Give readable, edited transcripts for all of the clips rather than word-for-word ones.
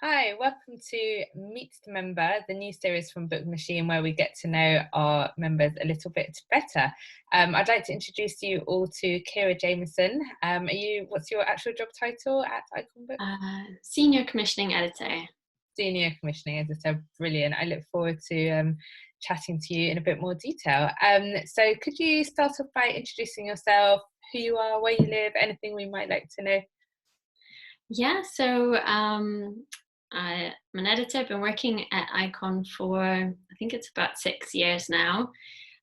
Hi, welcome to Meet the Member, the new series from BookMachine where we get to know our members a little bit better. I'd like to introduce you all to Kiera Jamison. What's your actual job title at Icon Book? Senior Commissioning Editor. Senior Commissioning Editor, brilliant. I look forward to chatting to you in a bit more detail. So could you start off by introducing yourself, who you are, where you live, anything we might like to know? Yeah, so I'm an editor. I've been working at Icon for, I think it's about 6 years now.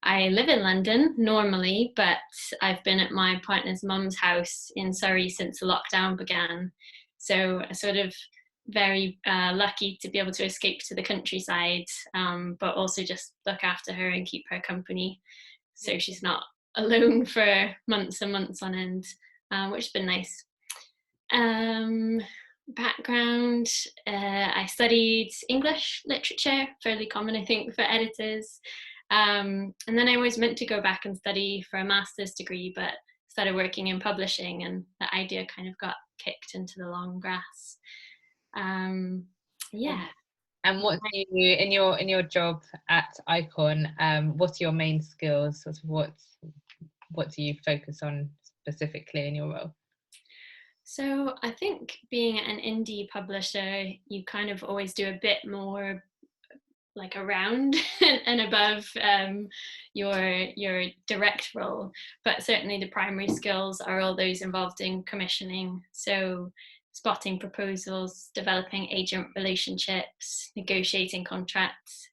I live in London normally, but I've been at my partner's mum's house in Surrey since the lockdown began. So I sort of very lucky to be able to escape to the countryside, but also just look after her and keep her company. So she's not alone for months and months on end, which has been nice. Background, I studied English literature, fairly common I think for editors, and then I was meant to go back and study for a master's degree, but started working in publishing and the idea kind of got kicked into the long grass. Yeah. And what do you in your job at Icon? What are your main skills? Sort of what do you focus on specifically in your role? So I think being an indie publisher, you kind of always do a bit more like around and above your direct role, but certainly the primary skills are all those involved in commissioning. So spotting proposals, developing agent relationships, negotiating contracts,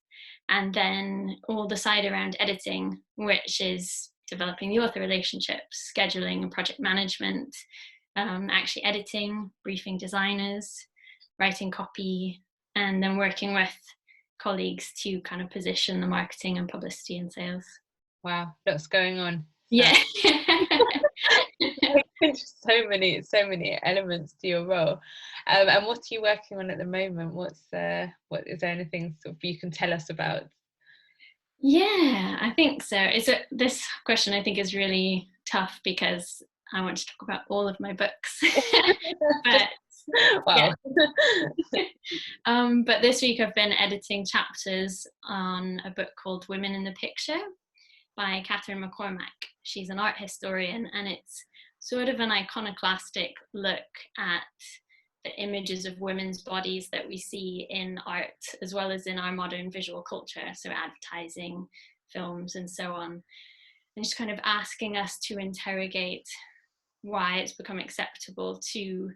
and then all the side around editing, which is developing the author relationships, scheduling and project management, actually editing, briefing designers, writing copy, and then working with colleagues to kind of position the marketing and publicity and sales. Wow, lots going on. Yeah. so many elements to your role. And what are you working on at the moment? What is there anything sort of you can tell us about? Yeah, I think so. This question I think is really tough because I want to talk about all of my books. But wow. But this week I've been editing chapters on a book called Women in the Picture by Catherine McCormack. She's an art historian, and it's sort of an iconoclastic look at the images of women's bodies that we see in art as well as in our modern visual culture, so advertising, films, and so on. And just kind of asking us to interrogate why it's become acceptable to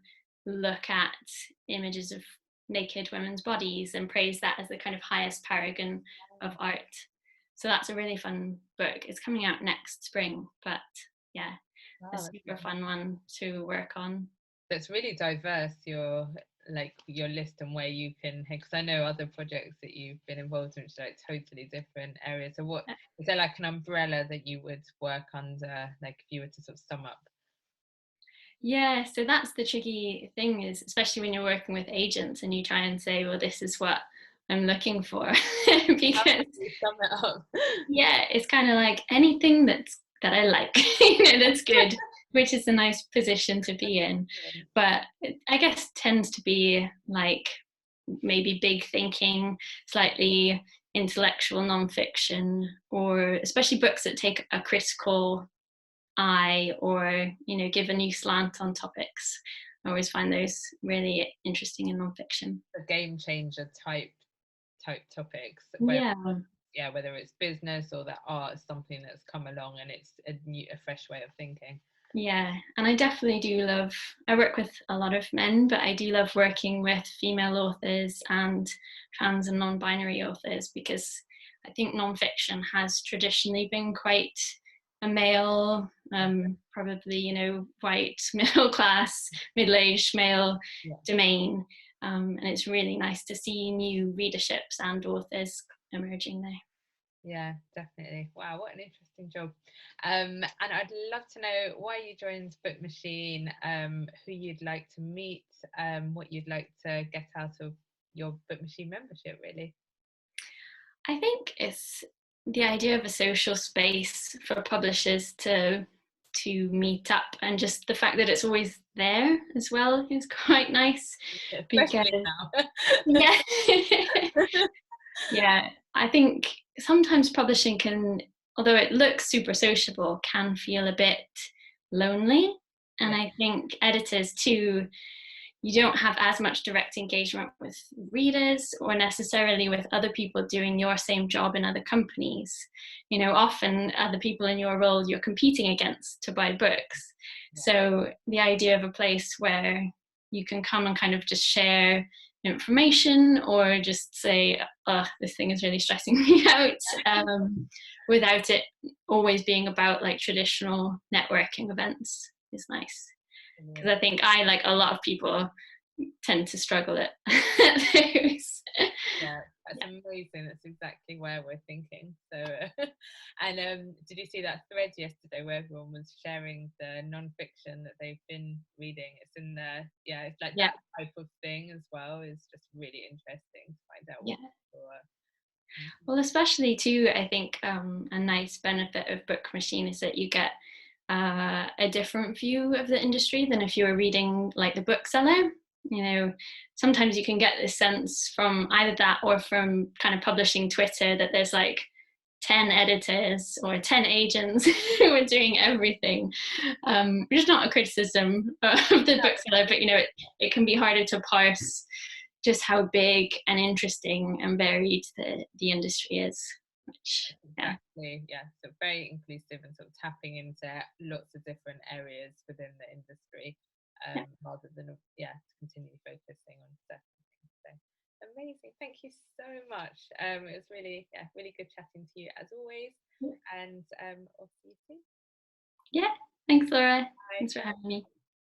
look at images of naked women's bodies and praise that as the kind of highest paragon of art. So that's a really fun book. It's coming out next spring, but yeah, a super fun one to work on. It's really diverse, your list and where you can, because I know other projects that you've been involved in which are like totally different areas. So what is there like an umbrella that you would work under, like if you were to sort of sum up? Yeah, so that's the tricky thing, is especially when you're working with agents and you try and say, well, this is what I'm looking for. Because sum it up. Yeah, it's kind of like anything that I like, that's good, which is a nice position to be in. But I guess tends to be like maybe big thinking, slightly intellectual nonfiction, or especially books that take a critical eye or give a new slant on topics. I always find those really interesting in nonfiction. The game changer type topics. Whether it's business or that art is something that's come along and it's a fresh way of thinking. Yeah, and I definitely do love, I work with a lot of men, but I do love working with female authors and trans and non-binary authors, because I think nonfiction has traditionally been quite a male, probably, white, middle class, middle-aged male domain. And it's really nice to see new readerships and authors emerging there. Yeah, definitely. Wow, what an interesting job. And I'd love to know why you joined BookMachine, who you'd like to meet, what you'd like to get out of your BookMachine membership, really. I think it's the idea of a social space for publishers to to meet up, and just the fact that it's always there as well is quite nice. Because Especially now. yeah, yeah, I think sometimes publishing can, although it looks super sociable, can feel a bit lonely. And Yeah. I think editors too, you don't have as much direct engagement with readers or necessarily with other people doing your same job in other companies. You know, often other people in your role you're competing against to buy books. Yeah. So the idea of a place where you can come and kind of just share information or just say, oh, this thing is really stressing me out, without it always being about like traditional networking events is nice. Because I think I, like a lot of people, tend to struggle at those. Yeah, that's amazing. That's exactly where we're thinking. So, and did you see that thread yesterday where everyone was sharing the non-fiction that they've been reading? It's in the it's like that type of thing as well. Is just really interesting to find out what people are. Well, especially too, I think a nice benefit of BookMachine is that you get a different view of the industry than if you were reading like the bookseller. You know, sometimes you can get this sense from either that or from kind of publishing Twitter that there's like 10 editors or 10 agents who are doing everything, which is not a criticism of the bookseller, but you know, it can be harder to parse just how big and interesting and varied the industry is. Which, exactly, so very inclusive and sort of tapping into lots of different areas within the industry, rather than to continue focusing on certain things. So amazing, thank you so much. It was really really good chatting to you as always, and I'll see you soon. Yeah, thanks Laura. Bye. Thanks for having me.